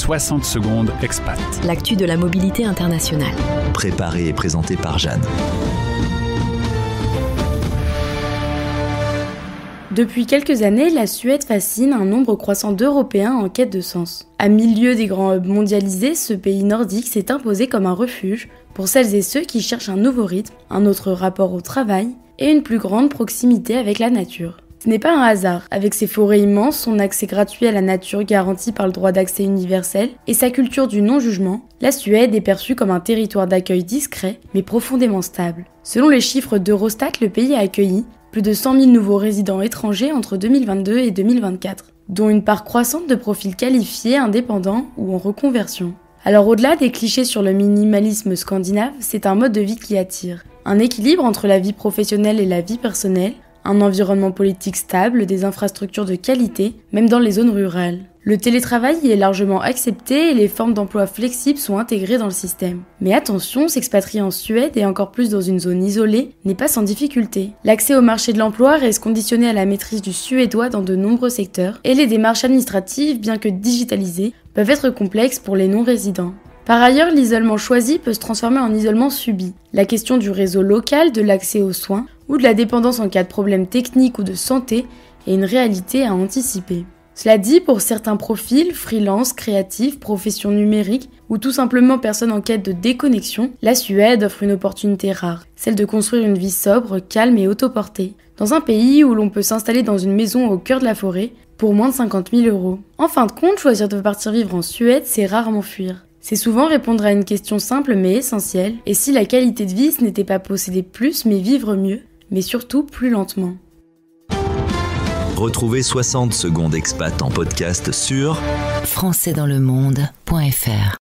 60 secondes expat. L'actu de la mobilité internationale. Préparé et présenté par Jeanne. Depuis quelques années, la Suède fascine un nombre croissant d'Européens en quête de sens. À milieu des grands hubs mondialisés, ce pays nordique s'est imposé comme un refuge pour celles et ceux qui cherchent un nouveau rythme, un autre rapport au travail et une plus grande proximité avec la nature. Ce n'est pas un hasard, avec ses forêts immenses, son accès gratuit à la nature garanti par le droit d'accès universel et sa culture du non-jugement, la Suède est perçue comme un territoire d'accueil discret mais profondément stable. Selon les chiffres d'Eurostat, le pays a accueilli plus de 100 000 nouveaux résidents étrangers entre 2022 et 2024, dont une part croissante de profils qualifiés, indépendants ou en reconversion. Alors au-delà des clichés sur le minimalisme scandinave, c'est un mode de vie qui attire. Un équilibre entre la vie professionnelle et la vie personnelle, un environnement politique stable, des infrastructures de qualité, même dans les zones rurales. Le télétravail y est largement accepté et les formes d'emploi flexibles sont intégrées dans le système. Mais attention, s'expatrier en Suède et encore plus dans une zone isolée n'est pas sans difficulté. L'accès au marché de l'emploi reste conditionné à la maîtrise du suédois dans de nombreux secteurs et les démarches administratives, bien que digitalisées, peuvent être complexes pour les non-résidents. Par ailleurs, l'isolement choisi peut se transformer en isolement subi. La question du réseau local, de l'accès aux soins ou de la dépendance en cas de problèmes techniques ou de santé est une réalité à anticiper. Cela dit, pour certains profils, freelance, créatifs, professions numériques ou tout simplement personnes en quête de déconnexion, la Suède offre une opportunité rare, celle de construire une vie sobre, calme et autoportée, dans un pays où l'on peut s'installer dans une maison au cœur de la forêt pour moins de 50 000 €. En fin de compte, choisir de partir vivre en Suède, c'est rarement fuir. C'est souvent répondre à une question simple mais essentielle, et si la qualité de vie ce n'était pas posséder plus mais vivre mieux, mais surtout plus lentement. Retrouvez 60 secondes expat en podcast sur françaisdanslemonde.fr